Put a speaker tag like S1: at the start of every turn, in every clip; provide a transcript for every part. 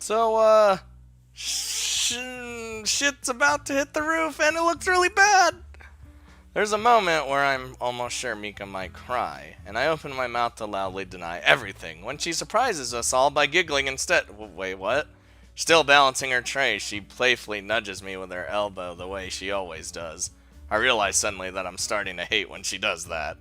S1: So, shit's about to hit the roof and it looks really bad. There's a moment where I'm almost sure Mika might cry, and I open my mouth to loudly deny everything when she surprises us all by giggling instead. Wait, what? Still balancing her tray, she playfully nudges me with her elbow the way she always does. I realize suddenly that I'm starting to hate when she does that.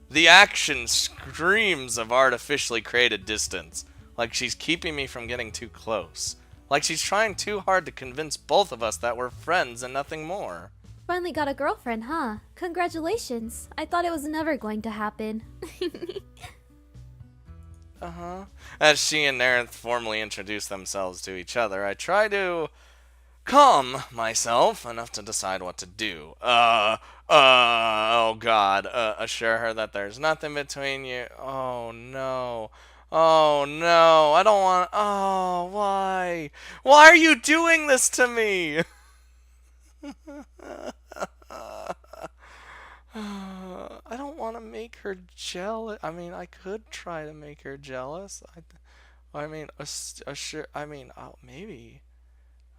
S1: The action screams of artificially created distance, like she's keeping me from getting too close. Like she's trying too hard to convince both of us that we're friends and nothing more.
S2: Finally got a girlfriend, huh? Congratulations. I thought it was never going to happen.
S1: As she and Nerith formally introduce themselves to each other, I try to calm myself enough to decide what to do. Oh god, assure her that there's nothing between you. Oh no. Oh no, I don't want. Oh, why? Why are you doing this to me? I don't want to make her jealous. I mean, I could try to make her jealous. Maybe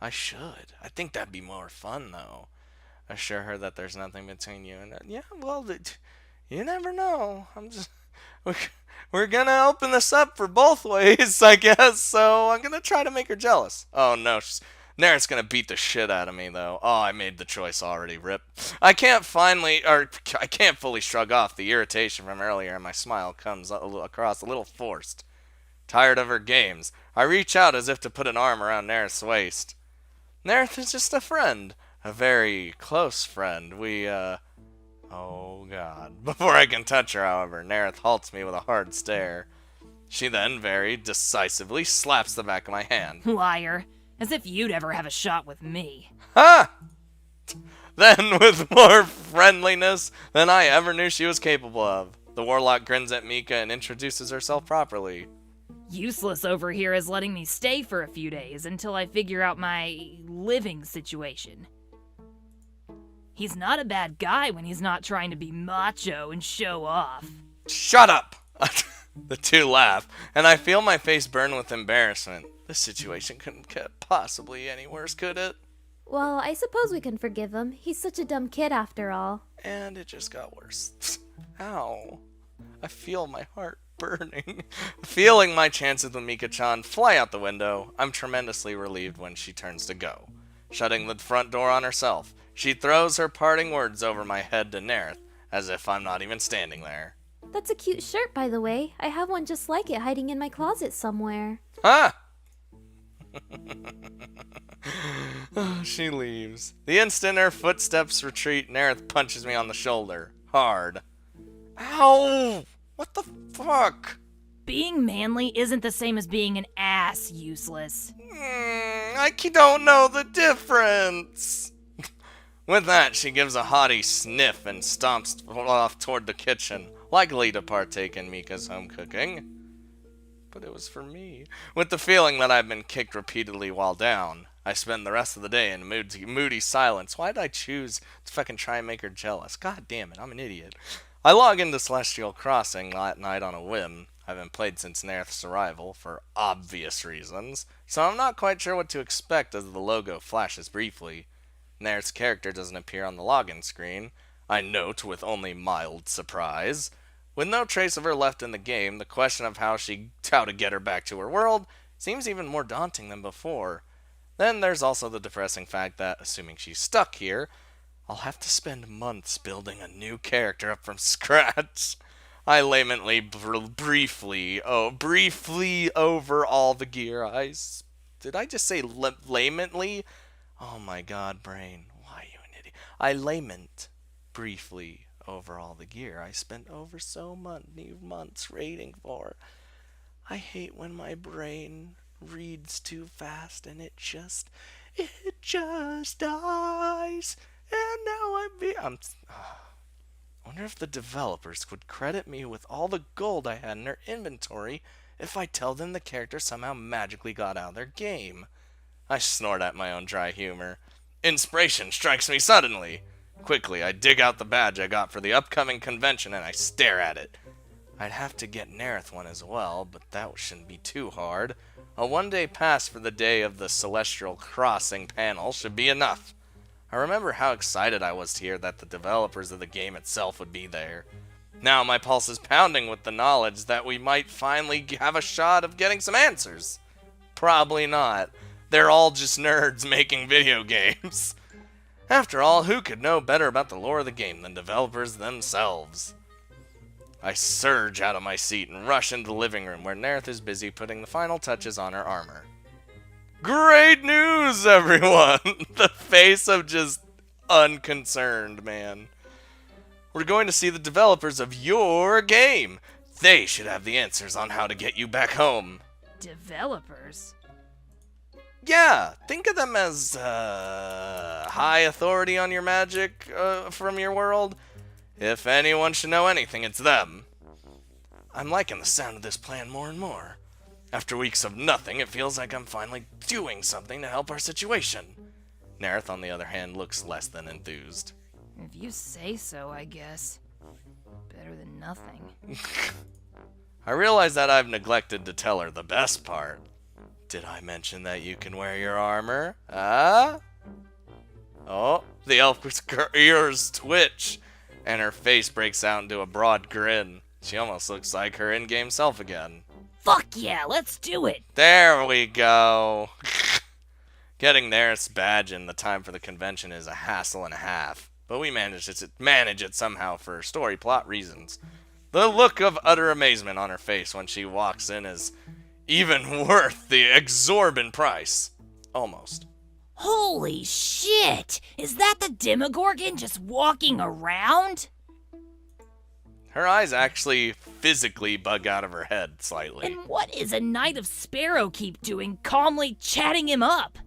S1: I should. I think that'd be more fun, though. Assure her that there's nothing between you and yeah. Well, you never know. we're, we're gonna open this up for both ways, I guess. So I'm gonna try to make her jealous. Oh no, Naret's gonna beat the shit out of me, though. Oh, I made the choice already, rip. I can't fully shrug off the irritation from earlier, and my smile comes across a little forced. Tired of her games, I reach out as if to put an arm around Nereth's waist. Nereth is just a friend. A very close friend. Oh god. Before I can touch her, however, Nereth halts me with a hard stare. She then very decisively slaps the back of my hand.
S3: Liar. As if you'd ever have a shot with me.
S1: Ha! Then, with more friendliness than I ever knew she was capable of, the warlock grins at Mika and introduces herself properly.
S3: Useless over here is letting me stay for a few days until I figure out my living situation. He's not a bad guy when he's not trying to be macho and show off.
S1: Shut up! The two laugh, and I feel my face burn with embarrassment. This situation couldn't get possibly any worse, could it?
S2: Well, I suppose we can forgive him. He's such a dumb kid after all.
S1: And it just got worse. Ow. I feel my heart burning. Feeling my chances with Mika-chan fly out the window, I'm tremendously relieved when she turns to go. Shutting the front door on herself, she throws her parting words over my head to Nereth, as if I'm not even standing there.
S2: That's a cute shirt, by the way. I have one just like it hiding in my closet somewhere.
S1: Huh? She leaves. The instant her footsteps retreat, Nereth punches me on the shoulder. Hard. Ow! What the fuck?
S3: Being manly isn't the same as being an ass, useless.
S1: I don't know the difference. With that, she gives a haughty sniff and stomps off toward the kitchen, likely to partake in Mika's home cooking. But it was for me. With the feeling that I've been kicked repeatedly while down, I spend the rest of the day in moody silence. Why did I choose to fucking try and make her jealous? God damn it, I'm an idiot. I log into Celestial Crossing that night on a whim. I haven't played since Nereth's arrival, for obvious reasons, so I'm not quite sure what to expect as the logo flashes briefly. Nereth's character doesn't appear on the login screen, I note with only mild surprise. With no trace of her left in the game, the question of how to get her back to her world seems even more daunting than before. Then there's also the depressing fact that, assuming she's stuck here, I'll have to spend months building a new character up from scratch. I lamently, briefly over all the gear did I just say lamently? Oh my god, brain, why are you an idiot? I lament briefly over all the gear I spent over so many months raiding for. I hate when my brain reads too fast and it just dies. And now I wonder if the developers would credit me with all the gold I had in their inventory if I tell them the character somehow magically got out of their game. I snort at my own dry humor. Inspiration strikes me suddenly. Quickly, I dig out the badge I got for the upcoming convention and I stare at it. I'd have to get Nereth one as well, but that shouldn't be too hard. A one-day pass for the day of the Celestial Crossing panel should be enough. I remember how excited I was to hear that the developers of the game itself would be there. Now my pulse is pounding with the knowledge that we might finally have a shot of getting some answers. Probably not. They're all just nerds making video games. After all, who could know better about the lore of the game than developers themselves? I surge out of my seat and rush into the living room where Nerith is busy putting the final touches on her armor. Great news, everyone! The face of just unconcerned, man. We're going to see the developers of your game. They should have the answers on how to get you back home.
S3: Developers?
S1: Yeah, think of them as high authority on your magic from your world. If anyone should know anything, it's them. I'm liking the sound of this plan more and more. After weeks of nothing, it feels like I'm finally doing something to help our situation. Nerith, on the other hand, looks less than enthused.
S3: If you say so, I guess. Better than nothing.
S1: I realize that I've neglected to tell her the best part. Did I mention that you can wear your armor? Oh, the elf's ears twitch, and her face breaks out into a broad grin. She almost looks like her in-game self again.
S3: Fuck yeah, let's do it!
S1: There we go. Getting Nerith's badge in the time for the convention is a hassle and a half, but we manage it somehow for story plot reasons. The look of utter amazement on her face when she walks in is even worth the exorbitant price. Almost.
S3: Holy shit! Is that the Demogorgon just walking around?
S1: Her eyes actually physically bug out of her head slightly.
S3: And what is a Knight of Sparrowkeep doing calmly chatting him up?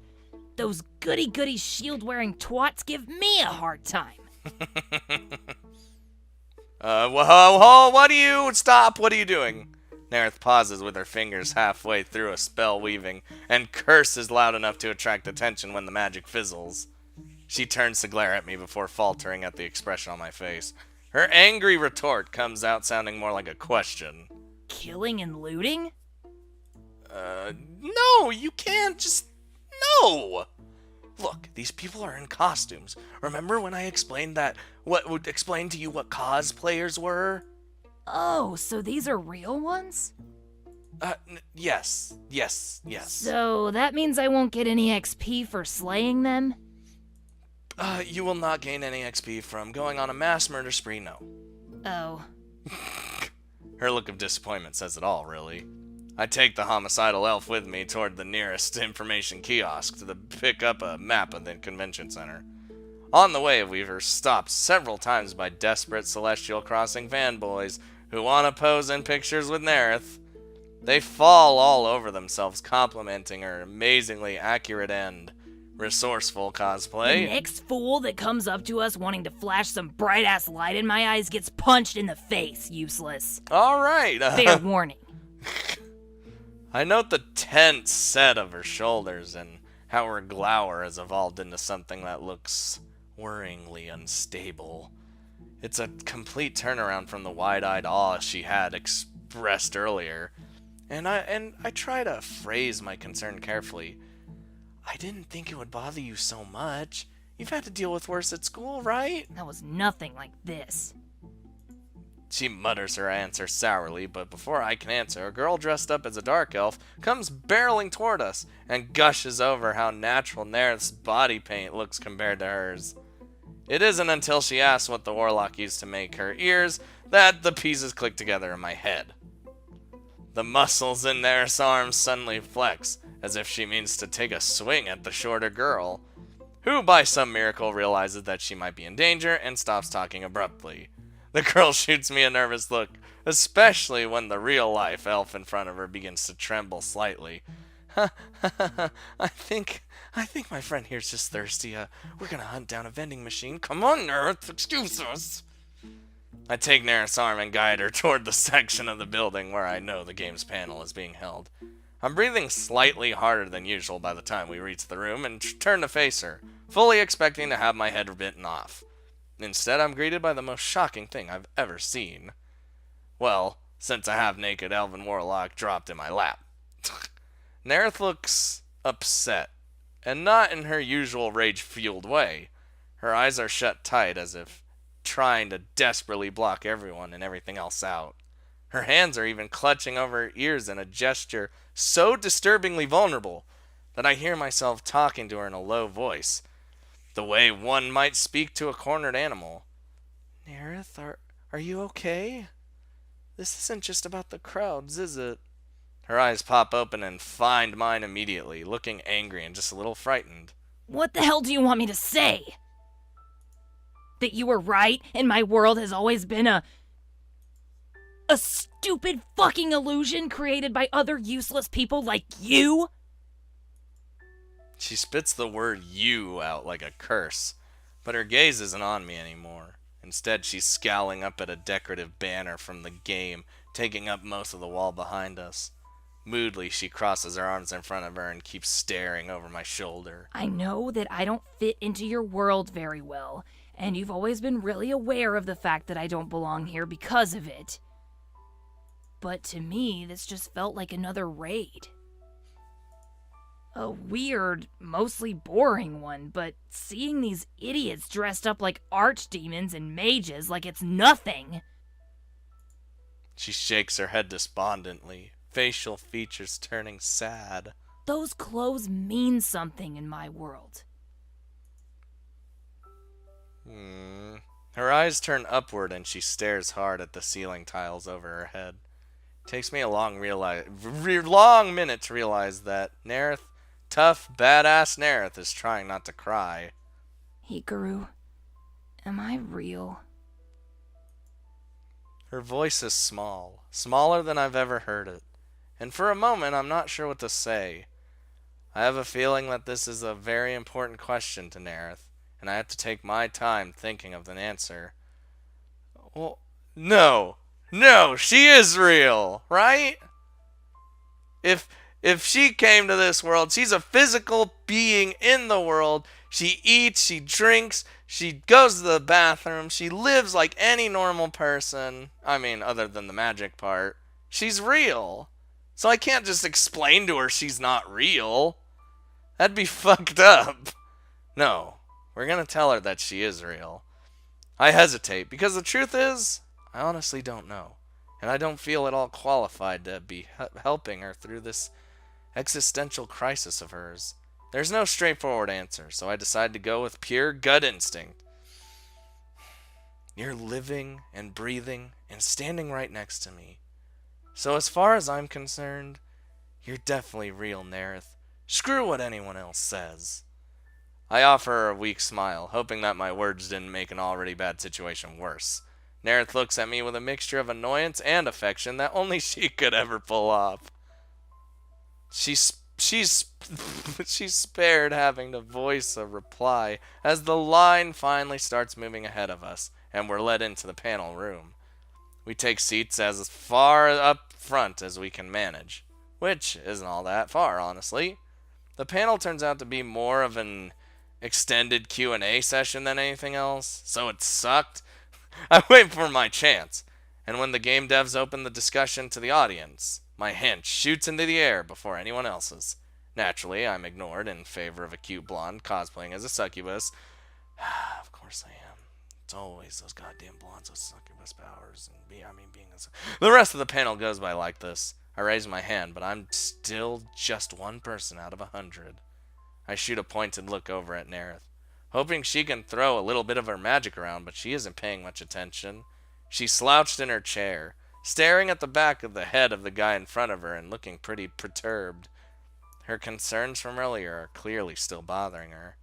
S3: Those goody-goody shield-wearing twats give me a hard time.
S1: Whoa, what are you? Stop, what are you doing? Nerith pauses with her fingers halfway through a spell weaving and curses loud enough to attract attention when the magic fizzles. She turns to glare at me before faltering at the expression on my face. Her angry retort comes out sounding more like a question.
S3: Killing and looting?
S1: No, you can't just... No! Look, these people are in costumes. Remember when I explained explained to you what cosplayers were?
S3: Oh, so these are real ones?
S1: Yes.
S3: So that means I won't get any XP for slaying them?
S1: You will not gain any XP from going on a mass murder spree, no.
S3: Oh.
S1: Her look of disappointment says it all, really. I take the homicidal elf with me toward the nearest information kiosk to pick up a map of the convention center. On the way, we were stopped several times by desperate Celestial Crossing fanboys who want to pose in pictures with Nerith. They fall all over themselves complimenting her amazingly accurate and resourceful cosplay.
S3: The next fool that comes up to us wanting to flash some bright-ass light in my eyes gets punched in the face, useless.
S1: Alright.
S3: Fair warning.
S1: I note the tense set of her shoulders and how her glower has evolved into something that looks worryingly unstable. It's a complete turnaround from the wide-eyed awe she had expressed earlier. And I try to phrase my concern carefully. I didn't think it would bother you so much. You've had to deal with worse at school, right?
S3: That was nothing like this.
S1: She mutters her answer sourly, but before I can answer, a girl dressed up as a dark elf comes barreling toward us and gushes over how natural Nerith's body paint looks compared to hers. It isn't until she asks what the warlock used to make her ears that the pieces click together in my head. The muscles in Nerith's arms suddenly flex, as if she means to take a swing at the shorter girl, who by some miracle realizes that she might be in danger and stops talking abruptly. The girl shoots me a nervous look, especially when the real-life elf in front of her begins to tremble slightly. I think my friend here's just thirsty. We're gonna hunt down a vending machine. Come on, Nerith, excuse us. I take Nerith's arm and guide her toward the section of the building where I know the game's panel is being held. I'm breathing slightly harder than usual by the time we reach the room and turn to face her, fully expecting to have my head bitten off. Instead, I'm greeted by the most shocking thing I've ever seen. Well, since I have naked elven warlock dropped in my lap. Nerith looks upset, and not in her usual rage-fueled way. Her eyes are shut tight as if trying to desperately block everyone and everything else out. Her hands are even clutching over her ears in a gesture so disturbingly vulnerable that I hear myself talking to her in a low voice, the way one might speak to a cornered animal. Nerith, are you okay? This isn't just about the crowds, is it? Her eyes pop open and find mine immediately, looking angry and just a little frightened.
S3: What the hell do you want me to say? That you were right and my world has always been a stupid fucking illusion created by other useless people like you?
S1: She spits the word you out like a curse, but her gaze isn't on me anymore. Instead, she's scowling up at a decorative banner from the game, taking up most of the wall behind us. Moodily, she crosses her arms in front of her and keeps staring over my shoulder.
S3: I know that I don't fit into your world very well, and you've always been really aware of the fact that I don't belong here because of it. But to me, this just felt like another raid. A weird, mostly boring one, but seeing these idiots dressed up like archdemons and mages like it's nothing.
S1: She shakes her head despondently, facial features turning sad.
S3: Those clothes mean something in my world.
S1: Her eyes turn upward and she stares hard at the ceiling tiles over her head. It takes me a long minute to realize that Nerith, tough, badass Nerith, is trying not to cry.
S3: Hikaru, am I real?
S1: Her voice is small, smaller than I've ever heard it, and for a moment I'm not sure what to say. I have a feeling that this is a very important question to Nerith, and I have to take my time thinking of an answer. Well, no, she is real, right? If she came to this world, she's a physical being in the world. She eats, she drinks, she goes to the bathroom, she lives like any normal person. I mean, other than the magic part. She's real. So I can't just explain to her she's not real. That'd be fucked up. No, we're gonna tell her that she is real. I hesitate, because the truth is, I honestly don't know. And I don't feel at all qualified to be helping her through this existential crisis of hers. There's no straightforward answer, so I decide to go with pure gut instinct. You're living and breathing and standing right next to me. So as far as I'm concerned, you're definitely real, Nerith. Screw what anyone else says. I offer her a weak smile, hoping that my words didn't make an already bad situation worse. Nerith looks at me with a mixture of annoyance and affection that only she could ever pull off. She's spared having to voice a reply as the line finally starts moving ahead of us, and we're led into the panel room. We take seats as far up front as we can manage, which isn't all that far, honestly. The panel turns out to be more of an extended Q&A session than anything else, so it sucked. I wait for my chance, and when the game devs open the discussion to the audience, my hand shoots into the air before anyone else's. Naturally, I'm ignored in favor of a cute blonde cosplaying as a succubus. Of course I am. It's always those goddamn blondes with succubus powers, and being a... The rest of the panel goes by like this. I raise my hand, but I'm still just one person out of 100. I shoot a pointed look over at Nerith, hoping she can throw a little bit of her magic around, but she isn't paying much attention. She's slouched in her chair, staring at the back of the head of the guy in front of her and looking pretty perturbed. Her concerns from earlier are clearly still bothering her.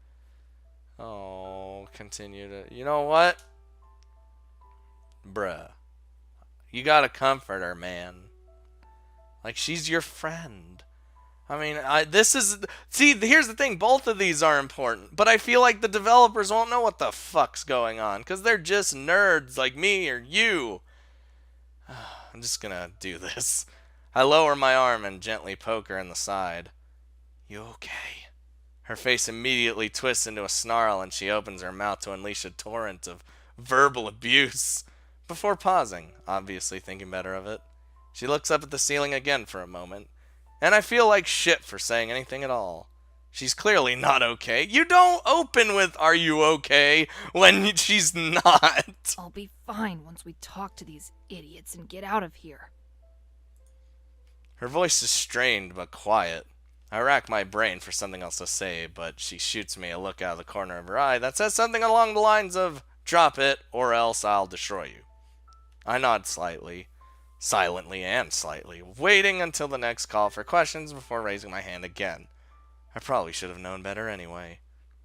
S1: Oh, continue to... You know what? Bruh. You gotta comfort her, man. Like, she's your friend. I mean, See, here's the thing. Both of these are important. But I feel like the developers won't know what the fuck's going on. Because they're just nerds like me or you. I'm just gonna do this. I lower my arm and gently poke her in the side. You okay? Her face immediately twists into a snarl and she opens her mouth to unleash a torrent of verbal abuse. Before pausing, obviously thinking better of it, she looks up at the ceiling again for a moment, and I feel like shit for saying anything at all. She's clearly not okay. You don't open with, "Are you okay?" when she's not.
S3: I'll be fine once we talk to these idiots and get out of here.
S1: Her voice is strained but quiet. I rack my brain for something else to say, but she shoots me a look out of the corner of her eye that says something along the lines of, "Drop it, or else I'll destroy you." I nod slightly, silently and slightly, waiting until the next call for questions before raising my hand again. I probably should have known better anyway.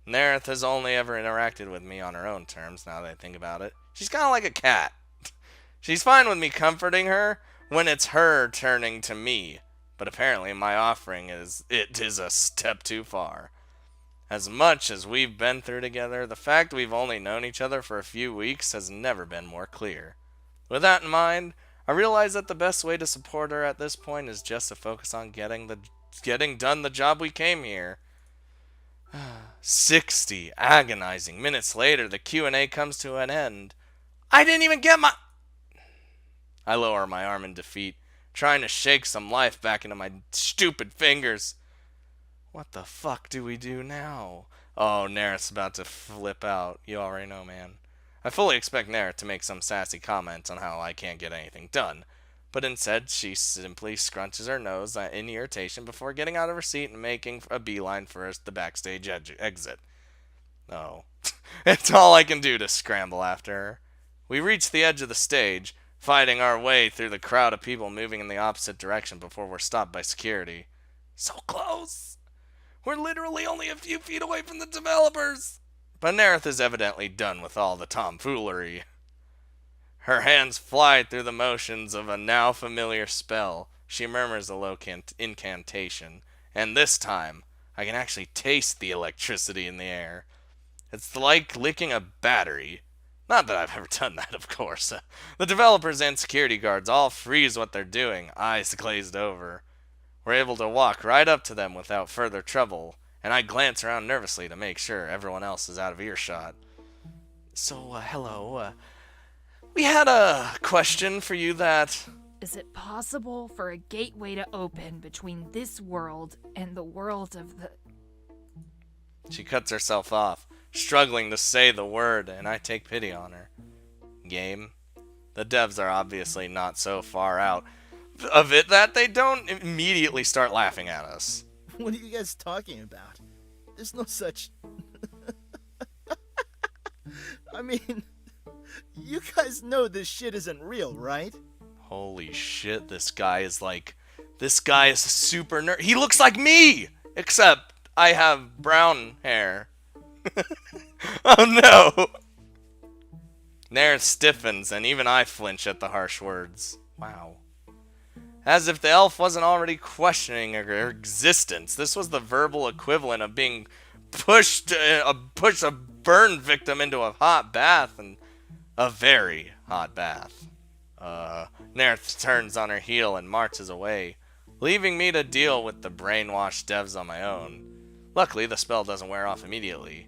S1: Nerith has only ever interacted with me on her own terms, now that I think about it. She's kind of like a cat. She's fine with me comforting her when it's her turning to me, but apparently my offering is a step too far. As much as we've been through together, the fact we've only known each other for a few weeks has never been more clear. With that in mind, I realize that the best way to support her at this point is just to focus on getting done the job we came here. 60 agonizing minutes later, the Q&A comes to an end. I didn't even get my... I lower my arm in defeat, trying to shake some life back into my stupid fingers. What the fuck do we do now? Oh, Nerith's about to flip out. You already know, man. I fully expect Nerith to make some sassy comment on how I can't get anything done, but instead she simply scrunches her nose in irritation before getting out of her seat and making a beeline for the backstage exit. Oh, it's all I can do to scramble after her. We reach the edge of the stage, fighting our way through the crowd of people moving in the opposite direction before we're stopped by security. So close! We're literally only a few feet away from the developers! But Nerith is evidently done with all the tomfoolery. Her hands fly through the motions of a now familiar spell. She murmurs a low incantation, and this time I can actually taste the electricity in the air. It's like licking a battery. Not that I've ever done that, of course. The developers and security guards all freeze what they're doing, eyes glazed over. We're able to walk right up to them without further trouble, and I glance around nervously to make sure everyone else is out of earshot. So, hello. We had a question for you that...
S3: Is it possible for a gateway to open between this world and the world of the...
S1: She cuts herself off, struggling to say the word, and I take pity on her. Game? The devs are obviously not so far out of it that they don't immediately start laughing at us.
S4: What are you guys talking about? There's no such... I mean, you guys know this shit isn't real, right?
S1: Holy shit, this guy is a super nerd. He looks like me! Except I have brown hair. Oh no! Nerith stiffens, and even I flinch at the harsh words. Wow. As if the elf wasn't already questioning her existence. This was the verbal equivalent of being push a burn victim into a hot bath, and a very hot bath. Nerith turns on her heel and marches away, leaving me to deal with the brainwashed devs on my own. Luckily, the spell doesn't wear off immediately.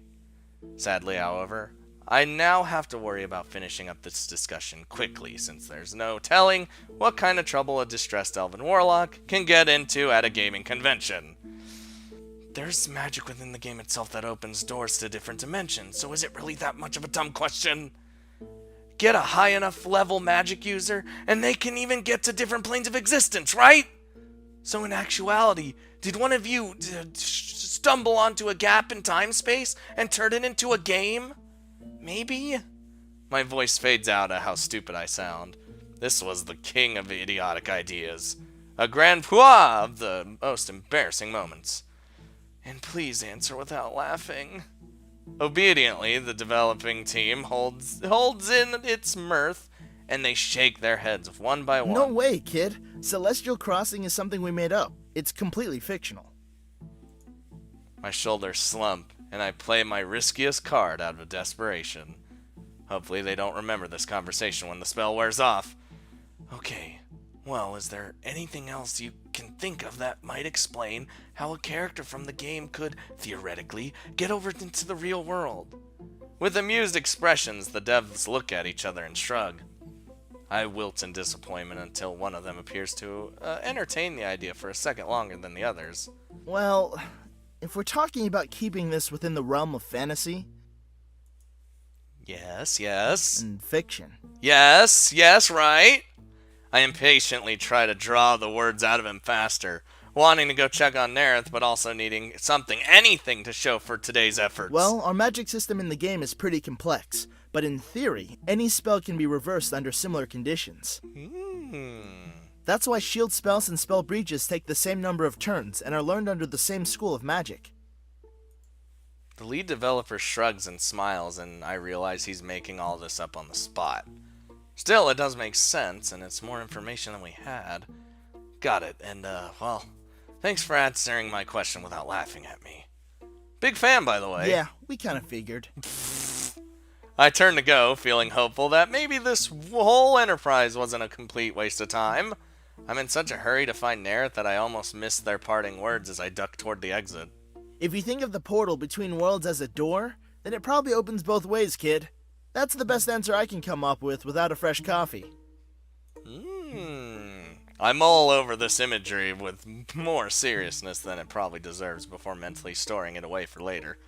S1: Sadly, however, I now have to worry about finishing up this discussion quickly, since there's no telling what kind of trouble a distressed elven warlock can get into at a gaming convention. There's magic within the game itself that opens doors to different dimensions, so is it really that much of a dumb question? Get a high enough level magic user, and they can even get to different planes of existence, right? So in actuality, did one of you stumble onto a gap in time-space and turn it into a game? Maybe? My voice fades out at how stupid I sound. This was the king of idiotic ideas. A grand pois of the most embarrassing moments. And please answer without laughing. Obediently, the developing team holds in its mirth, and they shake their heads one by one.
S4: No way, kid. Celestial Crossing is something we made up. It's completely fictional.
S1: My shoulders slump, and I play my riskiest card out of desperation. Hopefully they don't remember this conversation when the spell wears off. Okay, well, is there anything else you can think of that might explain how a character from the game could, theoretically, get over into the real world? With amused expressions, the devs look at each other and shrug. I wilt in disappointment until one of them appears to entertain the idea for a second longer than the others.
S4: Well, if we're talking about keeping this within the realm of fantasy
S1: Yes.
S4: and fiction,
S1: Yes, right? I impatiently try to draw the words out of him faster, wanting to go check on Nerith, but also needing something, anything to show for today's efforts.
S4: well, our magic system in the game is pretty complex, but in theory, any spell can be reversed under similar conditions. That's why shield spells and spell breaches take the same number of turns and are learned under the same school of magic.
S1: The lead developer shrugs and smiles, and I realize he's making all this up on the spot. Still, it does make sense, and it's more information than we had. Got it, and, well, thanks for answering my question without laughing at me. Big fan, by the way.
S4: Yeah, we kind of figured.
S1: I turned to go, feeling hopeful that maybe this whole enterprise wasn't a complete waste of time. I'm in such a hurry to find Nerith that I almost missed their parting words as I ducked toward the exit.
S4: If you think of the portal between worlds as a door, then it probably opens both ways, kid. That's the best answer I can come up with without a fresh coffee.
S1: I mull over this imagery with more seriousness than it probably deserves before mentally storing it away for later.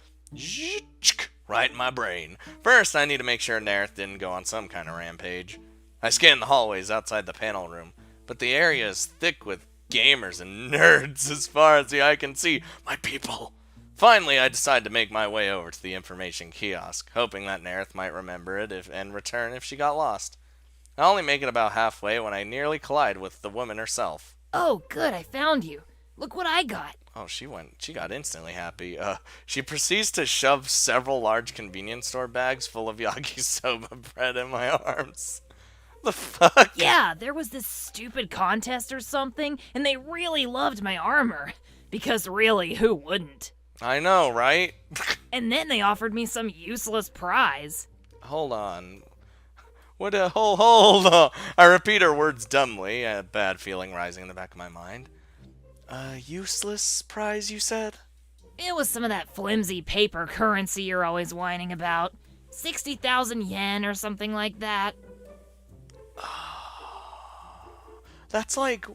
S1: Right in my brain. First, I need to make sure Nerith didn't go on some kind of rampage. I scan the hallways outside the panel room, but the area is thick with gamers and nerds as far as the eye can see. My people. Finally, I decide to make my way over to the information kiosk, hoping that Nerith might remember it and return if she got lost. I only make it about halfway when I nearly collide with the woman herself.
S3: Oh, good, I found you. Look what I got.
S1: Oh, she got instantly happy. She proceeds to shove several large convenience store bags full of yakisoba bread in my arms. The fuck?
S3: Yeah, there was this stupid contest or something, and they really loved my armor. Because really, who wouldn't?
S1: I know, right?
S3: And then they offered me some useless prize.
S1: Hold on. What a hold on. I repeat her words dumbly, a bad feeling rising in the back of my mind. Useless prize, you said?
S3: It was some of that flimsy paper currency you're always whining about. 60,000 yen or something like that.
S1: That's like,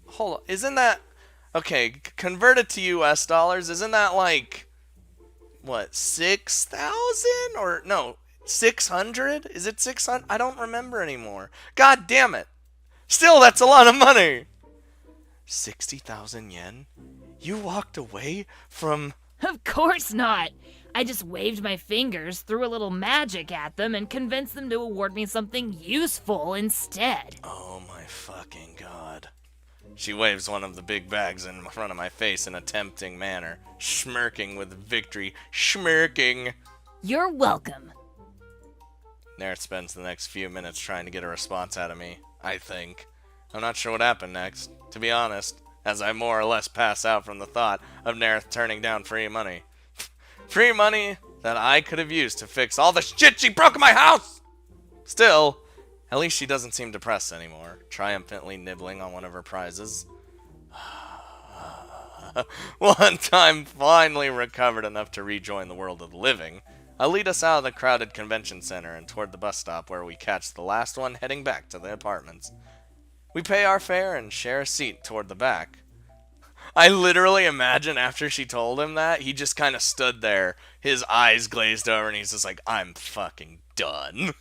S1: hold on, isn't that, okay, converted to US dollars, isn't that like, what, 6,000? Or, no, 600? Is it 600? I don't remember anymore. God damn it. Still, that's a lot of money. 60,000 yen? You walked away from...
S3: Of course not. I just waved my fingers, threw a little magic at them, and convinced them to award me something useful instead.
S1: Oh my fucking god. She waves one of the big bags in front of my face in a tempting manner, smirking with victory. Smirking!
S3: You're welcome.
S1: Nerith spends the next few minutes trying to get a response out of me, I think. I'm not sure what happened next, to be honest, as I more or less pass out from the thought of Nerith turning down free money. Free money that I could have used to fix all the shit she broke in my house! Still, at least she doesn't seem depressed anymore, triumphantly nibbling on one of her prizes. Once I'm finally recovered enough to rejoin the world of the living, I'll lead us out of the crowded convention center and toward the bus stop where we catch the last one heading back to the apartments. We pay our fare and share a seat toward the back. I literally imagine after she told him that, he just kind of stood there, his eyes glazed over, and he's just like, I'm fucking done.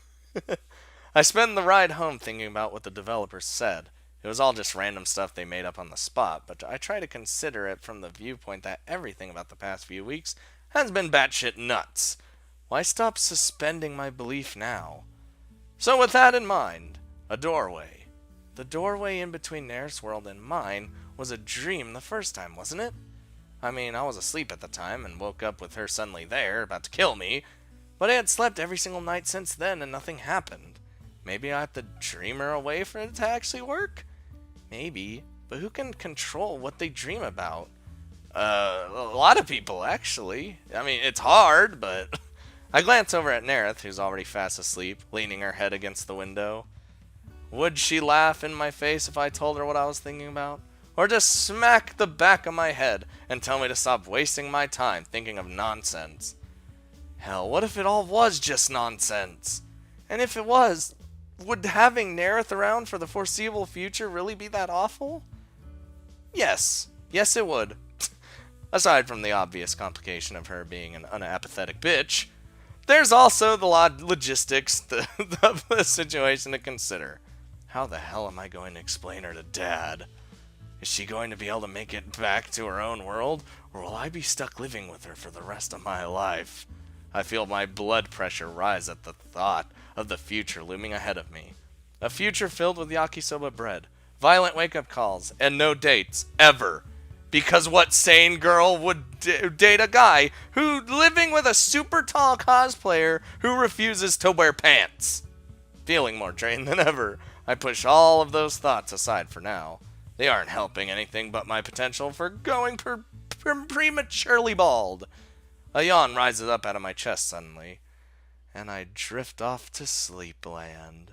S1: I spend the ride home thinking about what the developers said. It was all just random stuff they made up on the spot, but I try to consider it from the viewpoint that everything about the past few weeks has been batshit nuts. Why stop suspending my belief now? So with that in mind, a doorway. The doorway in between Nerith's world and mine was a dream the first time, wasn't it? I mean, I was asleep at the time and woke up with her suddenly there, about to kill me, but I had slept every single night since then and nothing happened. Maybe I have to dream her away for it to actually work? Maybe, but who can control what they dream about? A lot of people, actually. I mean, it's hard, but... I glance over at Nerith, who's already fast asleep, leaning her head against the window. Would she laugh in my face if I told her what I was thinking about? Or just smack the back of my head and tell me to stop wasting my time thinking of nonsense? Hell, what if it all was just nonsense? And if it was, would having Nerith around for the foreseeable future really be that awful? Yes. Yes, it would. Aside from the obvious complication of her being an unapathetic bitch, there's also the logistics of the situation to consider. How the hell am I going to explain her to Dad? Is she going to be able to make it back to her own world, or will I be stuck living with her for the rest of my life? I feel my blood pressure rise at the thought of the future looming ahead of me. A future filled with yakisoba bread, violent wake-up calls, and no dates, ever. Because what sane girl would date a guy who living with a super tall cosplayer who refuses to wear pants? Feeling more drained than ever, I push all of those thoughts aside for now. They aren't helping anything but my potential for going prematurely bald. A yawn rises up out of my chest suddenly, and I drift off to sleepland.